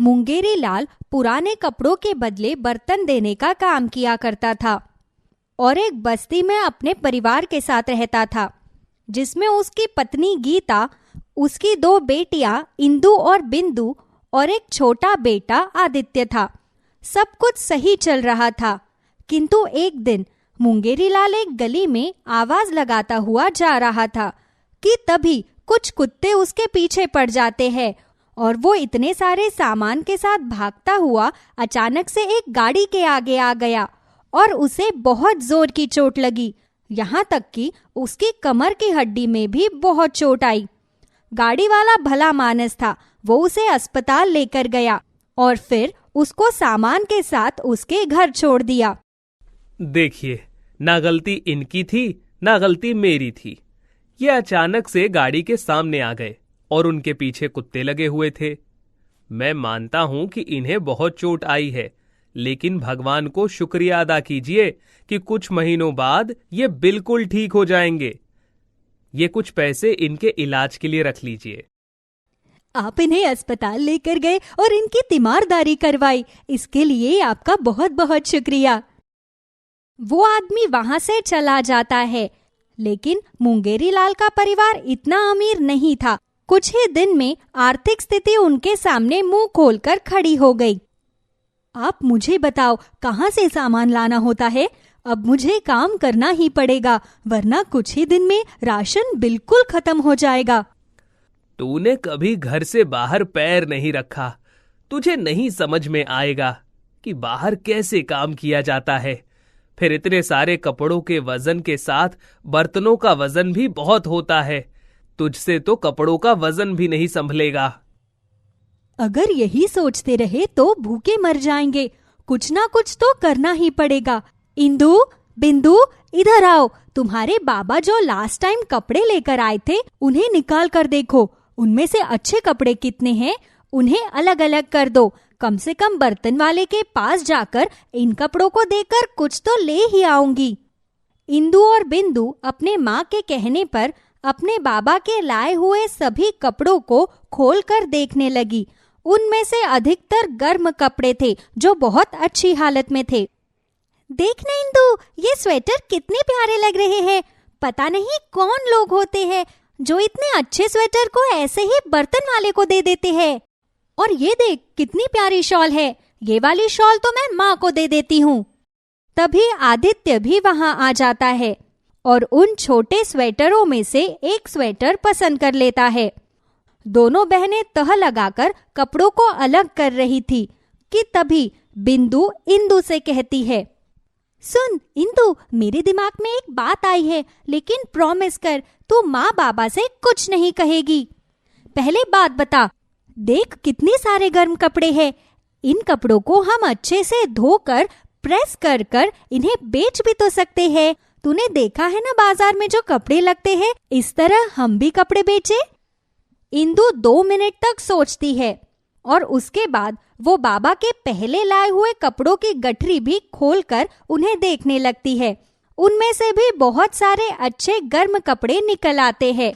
मुंगेरी लाल पुराने कपड़ों के बदले बर्तन देने का काम किया करता था और एक बस्ती में अपने परिवार के साथ रहता था, जिसमें उसकी पत्नी गीता, उसकी 2 बेटियां इंदु और बिंदु और एक छोटा बेटा आदित्य था। सब कुछ सही चल रहा था, किंतु एक दिन मुंगेरी लाल एक गली में आवाज लगाता हुआ जा रहा था कि तभी कुछ कुत्ते उसके पीछे पड़ जाते हैं और वो इतने सारे सामान के साथ भागता हुआ अचानक से एक गाड़ी के आगे आ गया और उसे बहुत जोर की चोट लगी, यहाँ तक कि उसकी कमर की हड्डी में भी बहुत चोट आई। गाड़ी वाला भला मानस था, वो उसे अस्पताल लेकर गया और फिर उसको सामान के साथ उसके घर छोड़ दिया। देखिए, ना गलती इनकी थी ना गलती मेरी थी। ये अचानक से गाड़ी के सामने आ गए और उनके पीछे कुत्ते लगे हुए थे। मैं मानता हूं कि इन्हें बहुत चोट आई है, लेकिन भगवान को शुक्रिया अदा कीजिए कि कुछ महीनों बाद ये बिल्कुल ठीक हो जाएंगे। ये कुछ पैसे इनके इलाज के लिए रख लीजिए। आप इन्हें अस्पताल लेकर गए और इनकी तीमारदारी करवाई, इसके लिए आपका बहुत बहुत शुक्रिया। वो आदमी वहां से चला जाता है, लेकिन मुंगेरी लाल का परिवार इतना अमीर नहीं था। कुछ ही दिन में आर्थिक स्थिति उनके सामने मुंह खोलकर खड़ी हो गई। आप मुझे बताओ, कहाँ से सामान लाना होता है? अब मुझे काम करना ही पड़ेगा, वरना कुछ ही दिन में राशन बिल्कुल खत्म हो जाएगा। तूने कभी घर से बाहर पैर नहीं रखा, तुझे नहीं समझ में आएगा कि बाहर कैसे काम किया जाता है। फिर इतने सारे कपड़ों के वजन के साथ बर्तनों का वजन भी बहुत होता है। तुझसे तो कपड़ों का वजन भी नहीं संभलेगा। अगर यही सोचते रहे तो भूखे मर जाएंगे। कुछ ना कुछ तो करना ही पड़ेगा। इंदु, बिंदु, इधर आओ। तुम्हारे बाबा जो लास्ट टाइम कपड़े लेकर आए थे, उन्हें निकाल कर देखो। उनमें से अच्छे कपड़े कितने हैं, उन्हें अलग अलग कर दो। कम से कम बर्तन वाले के पास जाकर इन कपड़ों को देकर कुछ तो ले ही आऊंगी। इंदु और बिंदु अपने माँ के कहने पर अपने बाबा के लाए हुए सभी कपड़ों को खोलकर देखने लगी। उनमें से अधिकतर गर्म कपड़े थे जो बहुत अच्छी हालत में थे। देखना इंदु, ये स्वेटर कितने प्यारे लग रहे हैं। पता नहीं कौन लोग होते हैं जो इतने अच्छे स्वेटर को ऐसे ही बर्तन वाले को दे देते हैं। और ये देख, कितनी प्यारी शॉल है। ये वाली शॉल तो मैं माँ को दे देती हूँ। तभी आदित्य भी वहां आ जाता है और उन छोटे स्वेटरों में से एक स्वेटर पसंद कर लेता है। दोनों बहनें तह लगाकर कपड़ों को अलग कर रही थी कि तभी बिंदु इंदु से कहती है, सुन इंदु, मेरे दिमाग में एक बात आई है, लेकिन प्रॉमिस कर तू माँ बाबा से कुछ नहीं कहेगी। पहले बात बता, देख कितने सारे गर्म कपड़े हैं। इन कपड़ों को हम अच्छे से धोकर प्रेस कर कर इन्हें बेच भी तो सकते हैं। तूने देखा है ना बाजार में जो कपड़े लगते हैं, इस तरह हम भी कपड़े बेचे। इंदु 2 मिनट तक सोचती है और उसके बाद वो बाबा के पहले लाए हुए कपड़ों की गठरी भी खोलकर उन्हें देखने लगती है। उनमें से भी बहुत सारे अच्छे गर्म कपड़े निकल आते हैं।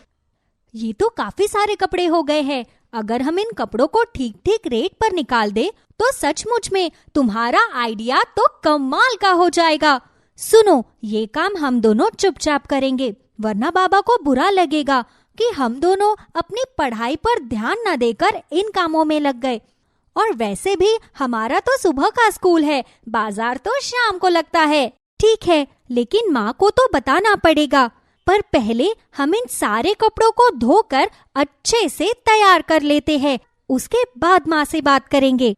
ये तो काफी सारे कपड़े हो गए हैं। अगर हम इन कपड़ों को ठीक ठीक रेट पर निकाल दे तो सचमुच में तुम्हारा आइडिया तो कमाल का हो जाएगा। सुनो, ये काम हम दोनों चुपचाप करेंगे, वरना बाबा को बुरा लगेगा कि हम दोनों अपनी पढ़ाई पर ध्यान न देकर इन कामों में लग गए। और वैसे भी हमारा तो सुबह का स्कूल है, बाजार तो शाम को लगता है। ठीक है, लेकिन माँ को तो बताना पड़ेगा। पर पहले हम इन सारे कपड़ों को धोकर अच्छे से तैयार कर लेते हैं, उसके बाद माँ से बात करेंगे।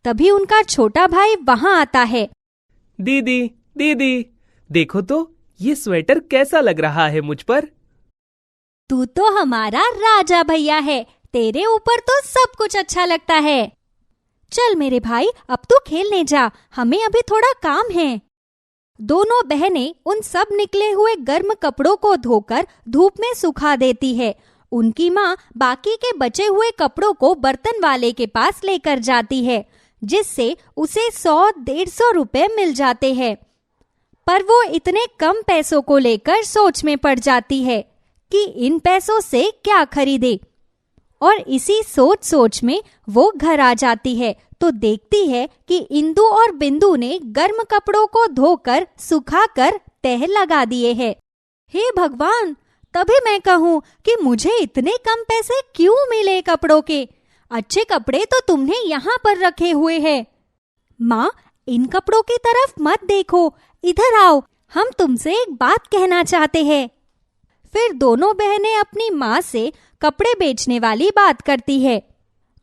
तभी उनका छोटा भाई वहां आता है। दीदी, दीदी, देखो तो ये स्वेटर कैसा लग रहा है मुझ पर। तू तो हमारा राजा भैया है, तेरे ऊपर तो सब कुछ अच्छा लगता है। चल मेरे भाई, अब तू खेलने जा, हमें अभी थोड़ा काम है। दोनों बहनें उन सब निकले हुए गर्म कपड़ों को धोकर धूप में सुखा देती है। उनकी माँ बाकी के बचे हुए कपड़ों को बर्तन वाले के पास लेकर जाती है, जिससे उसे 100-150 रुपए मिल जाते हैं। पर वो इतने कम पैसों को लेकर सोच में पड़ जाती है कि इन पैसों से क्या खरीदे। और इसी सोच सोच में वो घर आ जाती है तो देखती है कि इंदु और बिंदु ने गर्म कपड़ों को धोकर सुखाकर तह लगा दिए हैं। हे भगवान, तभी मैं कहूँ कि मुझे इतने कम पैसे क्यों मिले कपड़ों के। अच्छे कपड़े तो तुमने यहाँ पर रखे हुए हैं। माँ, इन कपड़ों की तरफ मत देखो, इधर आओ, हम तुमसे एक बात कहना चाहते हैं। फिर दोनों बहनें अपनी माँ से कपड़े बेचने वाली बात करती है।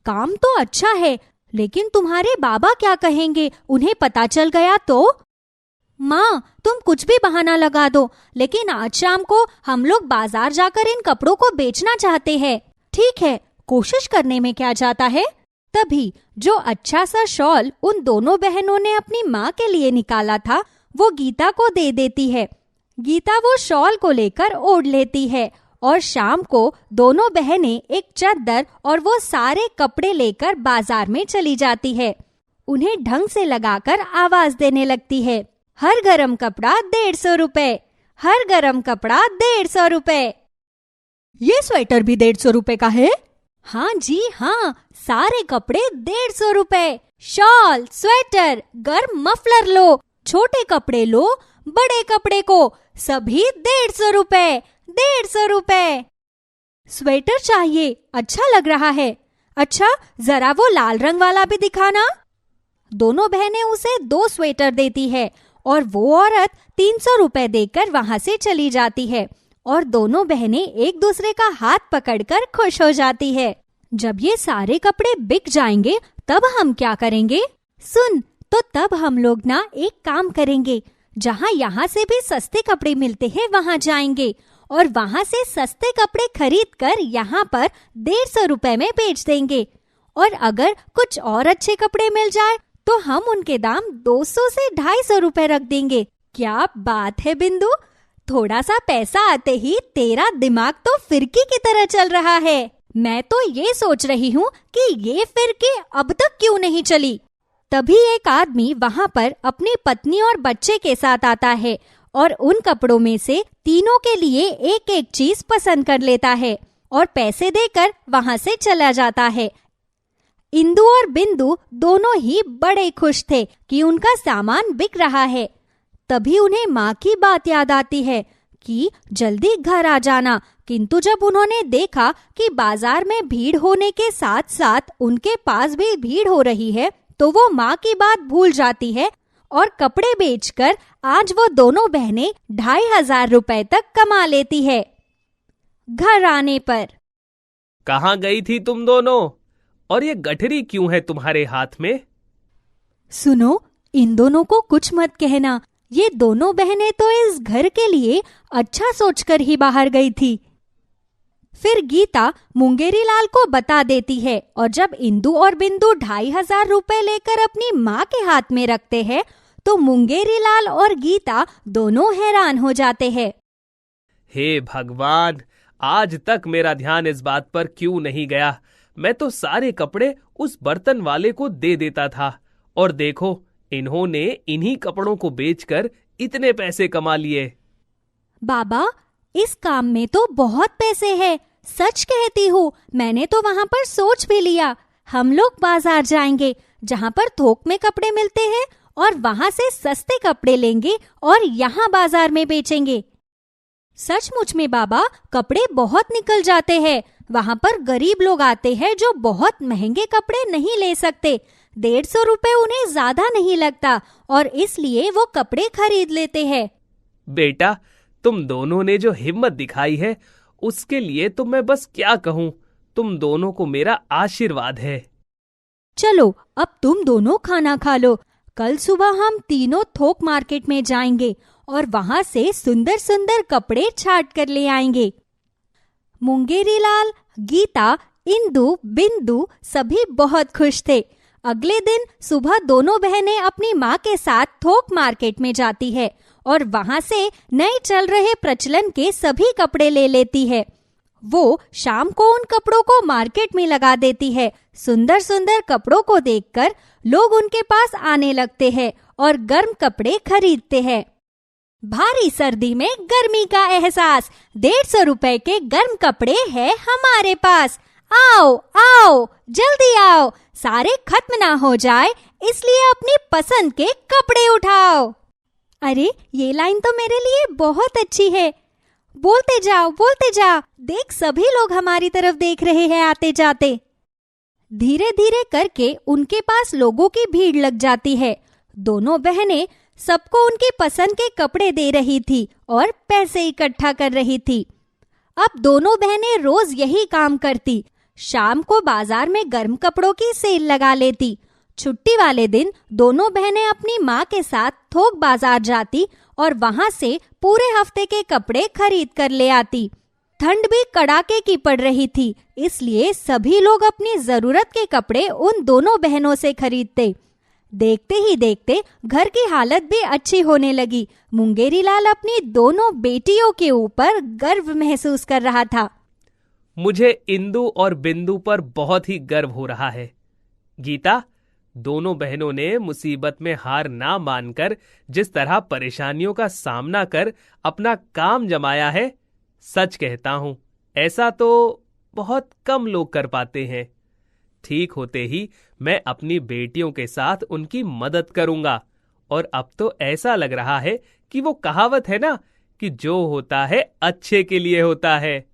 काम तो अच्छा है, लेकिन तुम्हारे बाबा क्या कहेंगे, उन्हें पता चल गया तो? माँ, तुम कुछ भी बहाना लगा दो, लेकिन आज शाम को हम लोग बाजार जाकर इन कपड़ों को बेचना चाहते हैं। ठीक है, कोशिश करने में क्या जाता है। तभी जो अच्छा सा शॉल उन दोनों बहनों ने अपनी माँ के लिए निकाला था वो गीता को दे देती है। गीता वो शॉल को लेकर ओढ़ लेती है और शाम को दोनों बहनें एक चादर और वो सारे कपड़े लेकर बाजार में चली जाती है। उन्हें ढंग से लगाकर आवाज देने लगती है, हर गरम कपड़ा 150 रुपए, हर गरम कपड़ा 150 रुपए। ये स्वेटर भी 150 रुपए का है? हाँ जी हाँ, सारे कपड़े 150 रुपए। शॉल, स्वेटर, गर्म मफलर लो, छोटे कपड़े लो, बड़े कपड़े को सभी 150 रुपए, 150 रुपए। स्वेटर चाहिए, अच्छा लग रहा है। अच्छा, जरा वो लाल रंग वाला भी दिखाना। दोनों बहनें उसे 2 स्वेटर देती है और वो औरत 300 रुपए देकर वहां से चली जाती है और दोनों बहनें एक दूसरे का हाथ पकड़कर खुश हो जाती है। जब ये सारे कपड़े बिक जाएंगे तब हम क्या करेंगे? सुन, तो तब हम लोग ना एक काम करेंगे, जहाँ यहाँ से भी सस्ते कपड़े मिलते हैं वहाँ जाएंगे और वहाँ से सस्ते कपड़े खरीद कर यहाँ पर 150 रुपए में बेच देंगे। और अगर कुछ और अच्छे कपड़े मिल जाए तो हम उनके दाम 200 से 250 रुपए रख देंगे। क्या बात है बिंदु, थोड़ा सा पैसा आते ही तेरा दिमाग तो फिरकी की तरह चल रहा है। मैं तो ये सोच रही हूँ कि ये फिरकी अब तक क्यों नहीं चली। तभी एक आदमी वहाँ पर अपनी पत्नी और बच्चे के साथ आता है और उन कपड़ों में से तीनों के लिए एक एक चीज पसंद कर लेता है और पैसे देकर वहाँ से चला जाता है। इंदु और बिंदु दोनों ही बड़े खुश थे कि उनका सामान बिक रहा है। तभी उन्हें माँ की बात याद आती है कि जल्दी घर आ जाना, किंतु जब उन्होंने देखा कि बाजार में भीड़ होने के साथ साथ उनके पास भी भीड़ हो रही है तो वो माँ की बात भूल जाती है और कपड़े बेचकर आज वो दोनों बहनें 2500 रुपए तक कमा लेती है। घर आने पर, कहाँ गई थी तुम दोनों, और ये गठरी क्यों है तुम्हारे हाथ में? सुनो, इन दोनों को कुछ मत कहना, ये दोनों बहनें तो इस घर के लिए अच्छा सोचकर ही बाहर गई थी। फिर गीता मुंगेरी लाल को बता देती है और जब इंदु और बिंदु 2500 रुपए लेकर अपनी माँ के हाथ में रखते हैं तो मुंगेरी लाल और गीता दोनों हैरान हो जाते हैं। हे भगवान, आज तक मेरा ध्यान इस बात पर क्यों नहीं गया। मैं तो सारे कपड़े उस बर्तन वाले को दे देता था और देखो, इन्होंने इन्हीं कपड़ों को बेचकर इतने पैसे कमा लिए। बाबा, इस काम में तो बहुत पैसे हैं, सच कहती हूँ। मैंने तो वहाँ पर सोच भी लिया, हम लोग बाजार जाएंगे जहाँ पर थोक में कपड़े मिलते हैं और वहाँ से सस्ते कपड़े लेंगे और यहाँ बाजार में बेचेंगे। सचमुच में बाबा, कपड़े बहुत निकल जाते हैं। वहाँ पर गरीब लोग आते हैं जो बहुत महंगे कपड़े नहीं ले सकते। 150 रुपए उन्हें ज्यादा नहीं लगता और इसलिए वो कपड़े खरीद लेते हैं। बेटा, तुम दोनों ने जो हिम्मत दिखाई है उसके लिए तो मैं बस क्या कहूँ। तुम दोनों को मेरा आशीर्वाद है। चलो, अब तुम दोनों खाना खा लो। कल सुबह हम तीनों थोक मार्केट में जाएंगे और वहाँ से सुंदर सुंदर कपड़े छाट कर ले आएंगे। मुंगेरी लाल, गीता, इंदु, बिंदु सभी बहुत खुश थे। अगले दिन सुबह दोनों बहनें अपनी माँ के साथ थोक मार्केट में जाती है और वहाँ से नए चल रहे प्रचलन के सभी कपड़े ले लेती है। वो शाम को उन कपड़ों को मार्केट में लगा देती है। सुंदर सुंदर कपड़ों को देखकर लोग उनके पास आने लगते हैं और गर्म कपड़े खरीदते हैं। भारी सर्दी में गर्मी का एहसास, 150 रुपए के गर्म कपड़े हैं हमारे पास। आओ आओ, जल्दी आओ, सारे खत्म ना हो जाए इसलिए अपनी पसंद के कपड़े उठाओ। अरे ये लाइन तो मेरे लिए बहुत अच्छी है। बोलते जाओ, देख सभी लोग हमारी तरफ देख रहे हैं आते जाते। धीरे धीरे करके उनके पास लोगों की भीड़ लग जाती है। दोनों बहनें सबको उनकी पसंद के कपड़े दे रही थी और पैसे इकट्ठा कर रही थी। अब दोनों बहनें रोज यही काम करती। शाम को बाजार में गर्म कपड़ों की सेल लगा लेती। छुट्टी वाले दिन दोनों बहनें अपनी माँ के साथ थोक बाजार जाती और वहां से पूरे हफ्ते के कपड़े खरीद कर ले आती। ठंड भी कड़ाके की पड़ रही थी, इसलिए सभी लोग अपनी जरूरत के कपड़े उन दोनों बहनों से खरीदते। देखते ही देखते घर की हालत भी अच्छी होने लगी। मुंगेरी लाल अपनी दोनों बेटियों के ऊपर गर्व महसूस कर रहा था। मुझे इंदु और बिंदु पर बहुत ही गर्व हो रहा है। गीता, दोनों बहनों ने मुसीबत में हार ना मानकर जिस तरह परेशानियों का सामना कर अपना काम जमाया है, सच कहता हूं, ऐसा तो बहुत कम लोग कर पाते हैं। ठीक होते ही मैं अपनी बेटियों के साथ उनकी मदद करूंगा। और अब तो ऐसा लग रहा है कि वो कहावत है ना कि जो होता है अच्छे के लिए होता है।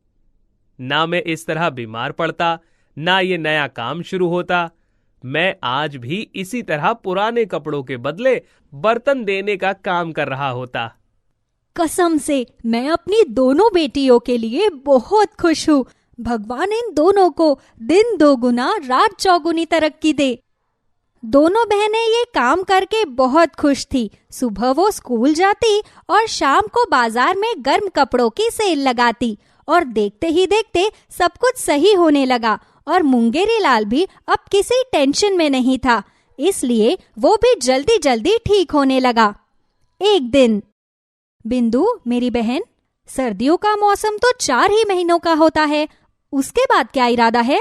ना मैं इस तरह बीमार पड़ता, ना ये नया काम शुरू होता। मैं आज भी इसी तरह पुराने कपड़ों के बदले बर्तन देने का काम कर रहा होता। कसम से मैं अपनी दोनों बेटियों के लिए बहुत खुश हूँ। भगवान इन दोनों को दिन दोगुना रात चौगुनी तरक्की दे। दोनों बहनें ये काम करके बहुत खुश थी। सुबह वो स्कूल जाती और शाम को बाजार में गर्म कपड़ों की सेल लगाती और देखते ही देखते सब कुछ सही होने लगा और मुंगेरी लाल भी अब किसी टेंशन में नहीं था, इसलिए वो भी जल्दी जल्दी ठीक होने लगा। एक दिन, बिंदु मेरी बहन, सर्दियों का मौसम तो 4 ही महीनों का होता है, उसके बाद क्या इरादा है?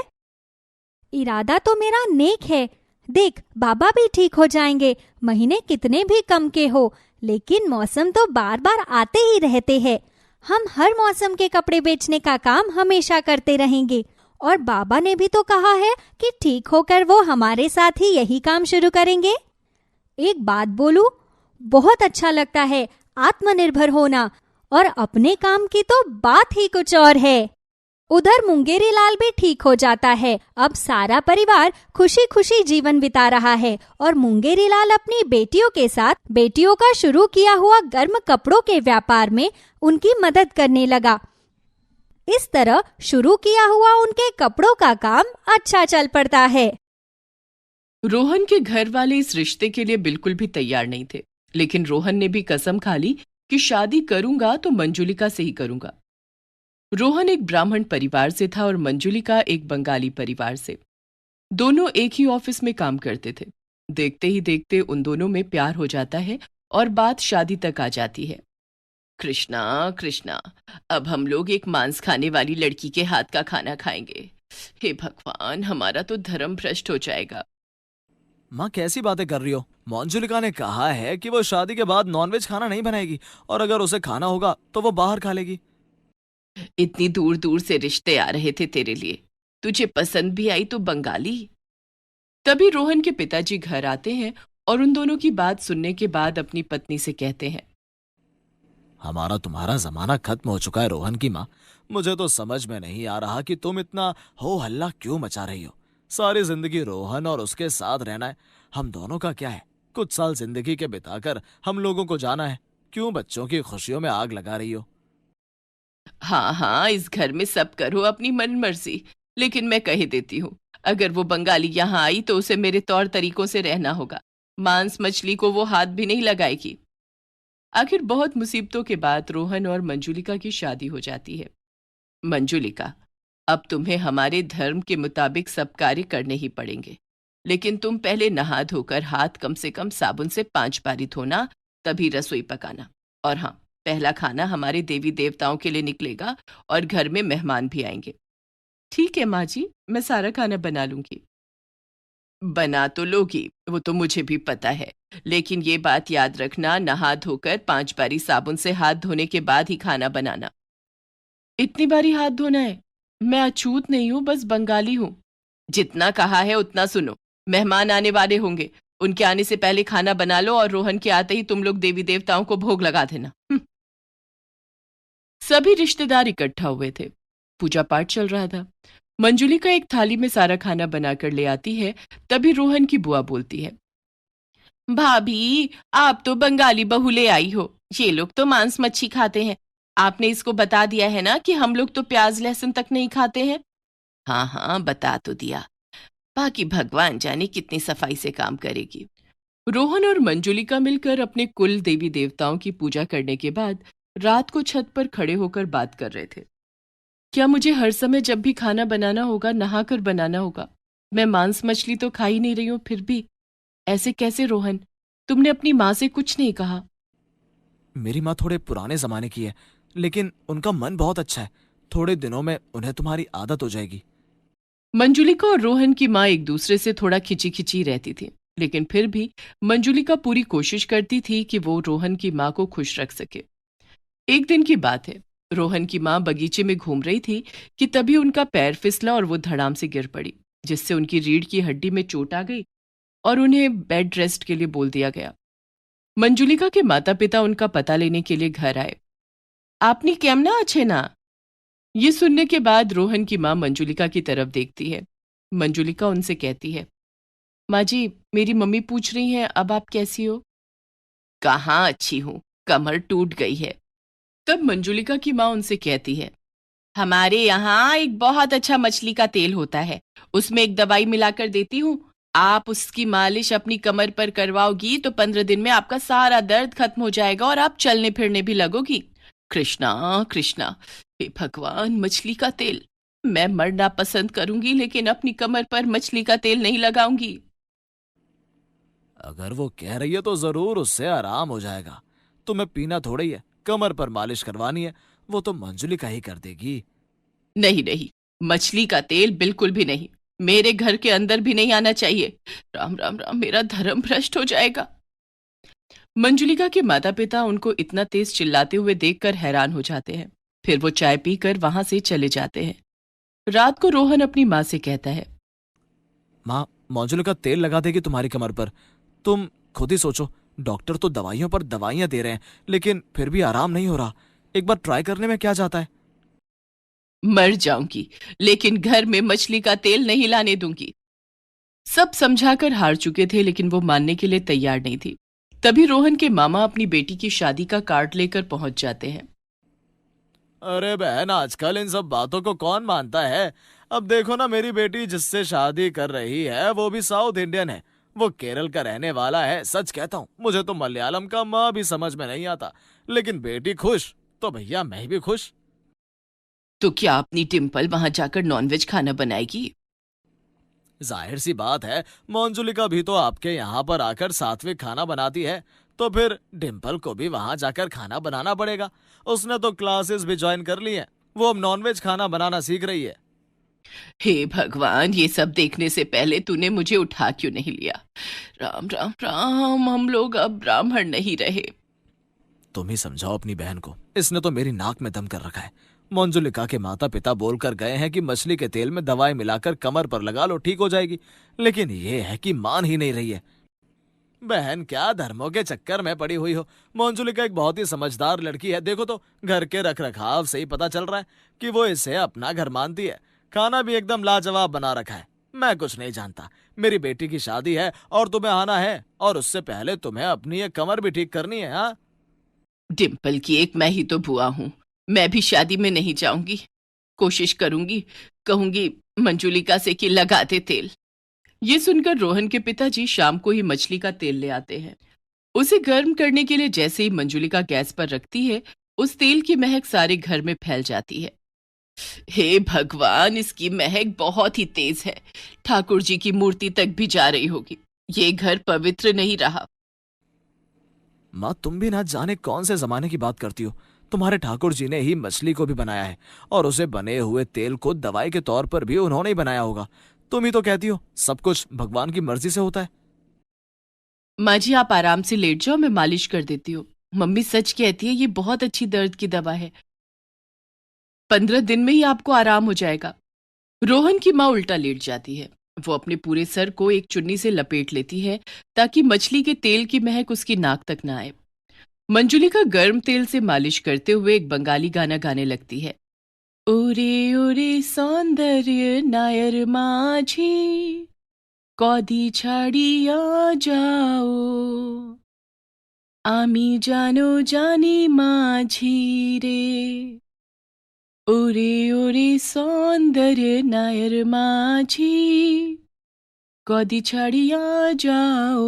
इरादा तो मेरा नेक है। देख, बाबा भी ठीक हो जाएंगे, महीने कितने भी कम के हो, लेकिन मौसम तो बार बार आते ही रहते हैं। हम हर मौसम के कपड़े बेचने का काम हमेशा करते रहेंगे और बाबा ने भी तो कहा है कि ठीक होकर वो हमारे साथ ही यही काम शुरू करेंगे। एक बात बोलूं, बहुत अच्छा लगता है आत्मनिर्भर होना, और अपने काम की तो बात ही कुछ और है। उधर मुंगेरी लाल भी ठीक हो जाता है। अब सारा परिवार खुशी खुशी जीवन बिता रहा है और मुंगेरी लाल अपनी बेटियों के साथ बेटियों का शुरू किया हुआ गर्म कपड़ों के व्यापार में उनकी मदद करने लगा। इस तरह शुरू किया हुआ उनके कपड़ों का काम अच्छा चल पड़ता है। रोहन के घर वाले इस रिश्ते के लिए बिल्कुल भी तैयार नहीं थे, लेकिन रोहन ने भी कसम खा ली कि शादी करूंगा तो मंजुलिका से ही करूंगा। रोहन एक ब्राह्मण परिवार से था और मंजुलिका एक बंगाली परिवार से। दोनों एक ही ऑफिस में काम करते थे। देखते ही देखते उन दोनों में प्यार हो जाता है और बात शादी तक आ जाती है। कृष्णा कृष्णा, अब हम लोग एक मांस खाने वाली लड़की के हाथ का खाना खाएंगे। हे भगवान, हमारा तो धर्म भ्रष्ट हो जाएगा। माँ कैसी बातें कर रही हो? मंजुलिका ने कहा है कि वो शादी के बाद नॉनवेज खाना नहीं बनाएगी और अगर उसे खाना होगा तो वो बाहर खा लेगी। इतनी दूर दूर से रिश्ते आ रहे थे तेरे लिए, तुझे पसंद भी आई तो बंगाली। तभी रोहन के पिताजी घर आते हैं और उन दोनों की बात सुनने के बाद अपनी पत्नी से कहते हैं, हमारा तुम्हारा जमाना खत्म हो चुका है रोहन की माँ। मुझे तो समझ में नहीं आ रहा कि तुम इतना हो हल्ला क्यों मचा रही हो। सारी जिंदगी रोहन और उसके साथ रहना है, हम दोनों का क्या है? कुछ साल जिंदगी के बिताकर हम लोगों को जाना है, क्यों बच्चों की खुशियों में आग लगा रही हो? हाँ हाँ, इस घर में सब करो अपनी मन मर्जी, लेकिन मैं कह देती हूँ, अगर वो बंगाली यहाँ आई तो उसे मेरे तौर तरीकों से रहना होगा। मांस मछली को वो हाथ भी नहीं लगाएगी। आखिर बहुत मुसीबतों के बाद रोहन और मंजुलिका की शादी हो जाती है। मंजुलिका, अब तुम्हें हमारे धर्म के मुताबिक सब कार्य करने ही पड़ेंगे, लेकिन तुम पहले नहा धोकर हाथ कम से कम साबुन से 5 बारी धोना, तभी रसोई पकाना। और हाँ, पहला खाना हमारे देवी देवताओं के लिए निकलेगा और घर में मेहमान भी आएंगे। ठीक है माँ जी, मैं सारा खाना बना लूंगी। बना तो लोगी, वो तो मुझे भी पता है, लेकिन ये बात याद रखना, नहा धोकर 5 बारी साबुन से हाथ धोने के बाद ही खाना बनाना। इतनी बारी हाथ धोना है? मैं अछूत नहीं हूं, बस बंगाली हूं। जितना कहा है उतना सुनो। मेहमान आने वाले होंगे, उनके आने से पहले खाना बना लो और रोहन के आते ही तुम लोग देवी देवताओं को भोग लगा देना। सभी रिश्तेदार इकट्ठा हुए थे। पूजा पाठ चल रहा था। मंजुली का एक थाली में सारा खाना बनाकर ले आती है। तभी रोहन की बुआ बोलती है, भाभी आप तो बंगाली बहू ले आई हो, ये लोग तो मांस मच्छी खाते हैं। आपने इसको बता दिया है ना कि हम लोग तो प्याज लहसुन तक नहीं खाते हैं? हाँ हाँ, बता तो दिया, बाकी भगवान जाने कितनी सफाई से काम करेगी। रोहन और मंजुलिका मिलकर अपने कुल देवी देवताओं की पूजा करने के बाद रात को छत पर खड़े होकर बात कर रहे थे। क्या मुझे हर समय जब भी खाना बनाना होगा नहाकर बनाना होगा? मैं मांस मछली तो खा ही नहीं रही हूं, फिर भी ऐसे कैसे रोहन? तुमने अपनी माँ से कुछ नहीं कहा? मेरी माँ थोड़े पुराने जमाने की है, लेकिन उनका मन बहुत अच्छा है। थोड़े दिनों में उन्हें तुम्हारी आदत हो जाएगी। मंजुलिका और रोहन की माँ एक दूसरे से थोड़ा खिंची खिंची रहती थी, लेकिन फिर भी मंजुलिका पूरी कोशिश करती थी कि वो रोहन की माँ को खुश रख सके। एक दिन की बात है, रोहन की माँ बगीचे में घूम रही थी कि तभी उनका पैर फिसला और वो धड़ाम से गिर पड़ी, जिससे उनकी रीढ़ की हड्डी में चोट आ गई और उन्हें बेड रेस्ट के लिए बोल दिया गया। मंजुलिका के माता पिता उनका पता लेने के लिए घर आए। आपने केमना अच्छे ना? ये सुनने के बाद रोहन की माँ मंजुलिका की तरफ देखती है। मंजुलिका उनसे कहती है, माँ जी, मेरी मम्मी पूछ रही हैं अब आप कैसी हो? कहाँ अच्छी हूँ, कमर टूट गई है। तब मंजुलिका की माँ उनसे कहती है, हमारे यहाँ एक बहुत अच्छा मछली का तेल होता है, उसमें एक दवाई मिलाकर देती हूँ। आप उसकी मालिश अपनी कमर पर करवाओगी तो 15 दिन में आपका सारा दर्द खत्म हो जाएगा और आप चलने फिरने भी लगोगी। कृष्णा कृष्णा, हे भगवान, मछली का तेल! मैं मरना पसंद करूंगी लेकिन अपनी कमर पर मछली का तेल नहीं लगाऊंगी। अगर वो कह रही है तो जरूर उससे आराम हो जाएगा। तुम्हें पीना थोड़ा ही है, कमर पर मालिश करवानी है, वो तो मंजुलिका ही कर देगी। नहीं नहीं, मछली का तेल बिल्कुल भी नहीं, मेरे घर के अंदर भी नहीं आना चाहिए। राम राम राम, मेरा धर्म भ्रष्ट हो जाएगा। मंजुलिका के माता पिता उनको इतना तेज चिल्लाते हुए देखकर हैरान हो जाते हैं। फिर वो चाय पीकर वहां से चले जाते हैं। रात को रोहन अपनी माँ से कहता है, माँ, मंजुलिका तेल लगा देगी तुम्हारी कमर पर। तुम खुद ही सोचो, डॉक्टर तो दवाइयों पर दवाइयां दे रहे हैं, लेकिन फिर भी आराम नहीं हो रहा। एक बार ट्राई करने में क्या जाता है। मर जाऊंगी लेकिन घर में मछली का तेल नहीं लाने दूंगी। सब समझाकर हार चुके थे लेकिन वो मानने के लिए तैयार नहीं थी। तभी रोहन के मामा अपनी बेटी की शादी का कार्ड लेकर पहुंच जाते हैं। अरे बहन, आजकल इन सब बातों को कौन मानता है। अब देखो ना, मेरी बेटी जिससे शादी कर रही है वो भी साउथ इंडियन है। वो केरल का रहने वाला है। सच कहता हूँ, मुझे तो मलयालम का माँ भी समझ में नहीं आता, लेकिन बेटी खुश तो भैया मैं भी खुश। तो क्या अपनी टिम्पल वहां जाकर नॉनवेज खाना बनाएगी? जाहिर सी बात है, मंजुलिका भी तो आपके यहाँ पर आकर सात्विक खाना बनाती है, तो फिर डिम्पल को भी वहां जाकर खाना बनाना पड़ेगा। उसने तो क्लासेस भी ज्वाइन कर ली है, वो अब नॉनवेज खाना बनाना सीख रही है। हे भगवान, ये सब देखने से पहले तूने मुझे उठा क्यों नहीं लिया? राम राम राम, हम लोग अब ब्राह्मण नहीं रहे। तुम ही समझाओ अपनी बहन को, इसने तो मेरी नाक में दम कर रखा है। मंजुलिका के माता पिता बोलकर गए हैं कि मछली के तेल में दवाई मिलाकर कमर पर लगा लो, ठीक हो जाएगी, लेकिन ये है कि मान ही नहीं रही है। बहन, क्या धर्मों के चक्कर में पड़ी हुई हो। मंजुलिका एक बहुत ही समझदार लड़की है। देखो तो, घर के रख रखाव से ही पता चल रहा है कि वो इसे अपना घर मानती है। खाना भी एकदम लाजवाब बना रखा है। मैं कुछ नहीं जानता, मेरी बेटी की शादी है और तुम्हें आना है, और उससे पहले तुम्हें अपनी ये कमर भी ठीक करनी है। हाँ, डिम्पल की एक मैं ही तो बुआ हूं, मैं भी शादी में नहीं जाऊंगी। कोशिश करूंगी, कहूंगी मंजुलिका से कि लगा दे तेल। ये सुनकर रोहन के पिताजी शाम को ही मछली का तेल ले आते हैं। उसे गर्म करने के लिए जैसे ही मंजुलिका गैस पर रखती है, उस तेल की महक सारे घर में फैल जाती है। हे भगवान, इसकी महक बहुत ही तेज है, ठाकुर जी की मूर्ति तक भी जा रही होगी। ये घर पवित्र नहीं रहा। माँ, तुम भी ना जाने कौन से जमाने की बात करती हो। तुम्हारे ठाकुर जी ने ही मछली को भी बनाया है, और उसे बने हुए तेल को दवाई के तौर पर भी उन्होंने ही बनाया होगा। तुम ही तो कहती हो सब कुछ भगवान की मर्जी से होता है। माँ जी, आप आराम से लेट जाओ, मैं मालिश कर देती हूँ। मम्मी सच कहती है, ये बहुत अच्छी दर्द की दवा है। 15 दिन में ही आपको आराम हो जाएगा। रोहन की माँ उल्टा लेट जाती है। वो अपने पूरे सर को एक चुन्नी से लपेट लेती है ताकि मछली के तेल की महक उसकी नाक तक ना आए। मंजुलिका गर्म तेल से मालिश करते हुए एक बंगाली गाना गाने लगती है। ओरे ओरे सौंदर्य नायर माझी, कदी छाड़िया जाओ, आमी जानो जानी माझी रे। ওরে ওরে সৌন্দর্য নায়ের মাঝি, কদি ছাড়িয়া যাও,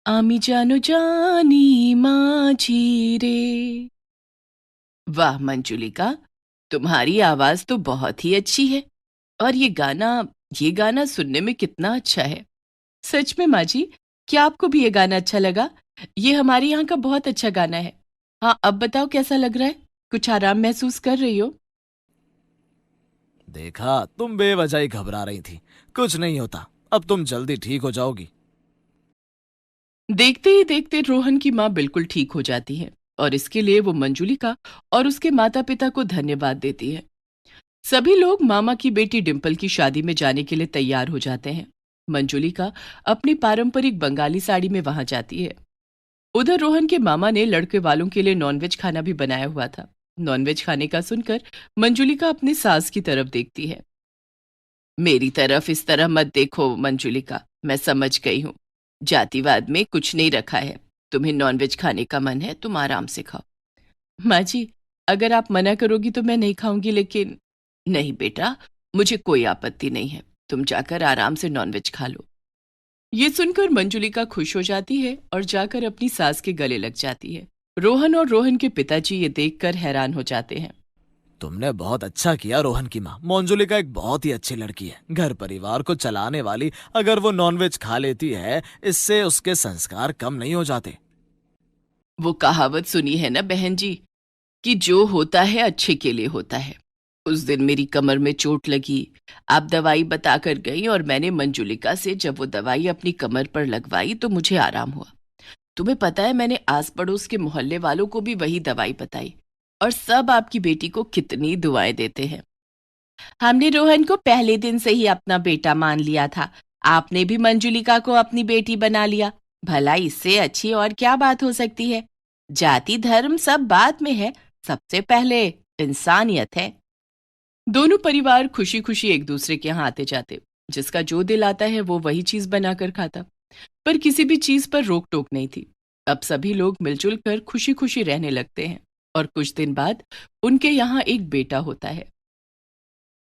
আমি জানো জানি माझी रे। वाह मंजुलिका, तुम्हारी आवाज तो बहुत ही अच्छी है। और ये गाना सुनने में कितना अच्छा है। सच में माँ जी, क्या आपको भी ये गाना अच्छा लगा? ये हमारे यहाँ का बहुत अच्छा गाना है। हाँ, अब बताओ कैसा लग रहा है? कुछ आराम महसूस कर रही हो? देखा, तुम बेवजह ही घबरा रही थी। कुछ नहीं होता, अब तुम जल्दी ठीक हो जाओगी। देखते ही देखते रोहन की माँ बिल्कुल ठीक हो जाती है और इसके लिए वो मंजुलिका और उसके माता पिता को धन्यवाद देती है। सभी लोग मामा की बेटी डिम्पल की शादी में जाने के लिए तैयार हो जाते हैं। मंजुलिका अपनी पारंपरिक बंगाली साड़ी में वहां जाती है। उधर रोहन के मामा ने लड़के वालों के लिए नॉनवेज खाना भी बनाया हुआ था। नॉनवेज खाने का सुनकर मंजुलिका अपनी सास की तरफ देखती है। मेरी तरफ इस तरह मत देखो मंजुलिका, मैं समझ गई हूँ। जातिवाद में कुछ नहीं रखा है। तुम्हें नॉनवेज खाने का मन है, तुम आराम से खाओ। माँ जी, अगर आप मना करोगी तो मैं नहीं खाऊंगी, लेकिन नहीं बेटा, मुझे कोई आपत्ति नहीं है। तुम जाकर आराम से नॉनवेज खा लो। ये सुनकर मंजुलिका खुश हो जाती है और जाकर अपनी सास के गले लग जाती है। रोहन और रोहन के पिताजी ये देखकर हैरान हो जाते हैं। तुमने बहुत अच्छा किया रोहन की माँ। मंजुलिका एक बहुत ही अच्छी लड़की है, घर परिवार को चलाने वाली। अगर वो नॉनवेज खा लेती है, इससे उसके संस्कार कम नहीं हो जाते। वो कहावत सुनी है ना बहन जी, कि जो होता है अच्छे के लिए होता है। उस दिन मेरी कमर में चोट लगी, आप दवाई बताकर गई और मैंने मंजुलिका से जब वो दवाई अपनी कमर पर लगवाई तो मुझे आराम हुआ। तुम्हें पता है, मैंने आस पड़ोस के मोहल्ले वालों को भी वही दवाई बताई और सब आपकी बेटी को कितनी दुआएं देते हैं। हमने रोहन को पहले दिन से ही अपना बेटा मान लिया था। आपने भी मंजुलिका को अपनी बेटी बना लिया। भला इससे अच्छी और क्या बात हो सकती है? जाति धर्म सब बाद में है, सबसे पहले इंसानियत है। दोनों परिवार खुशी खुशी एक दूसरे के यहाँ आते जाते। जिसका जो दिल आता है वो वही चीज बनाकर खाता, पर किसी भी चीज पर रोक टोक नहीं थी। अब सभी लोग मिलजुल कर खुशी खुशी रहने लगते हैं और कुछ दिन बाद उनके यहाँ एक बेटा होता है।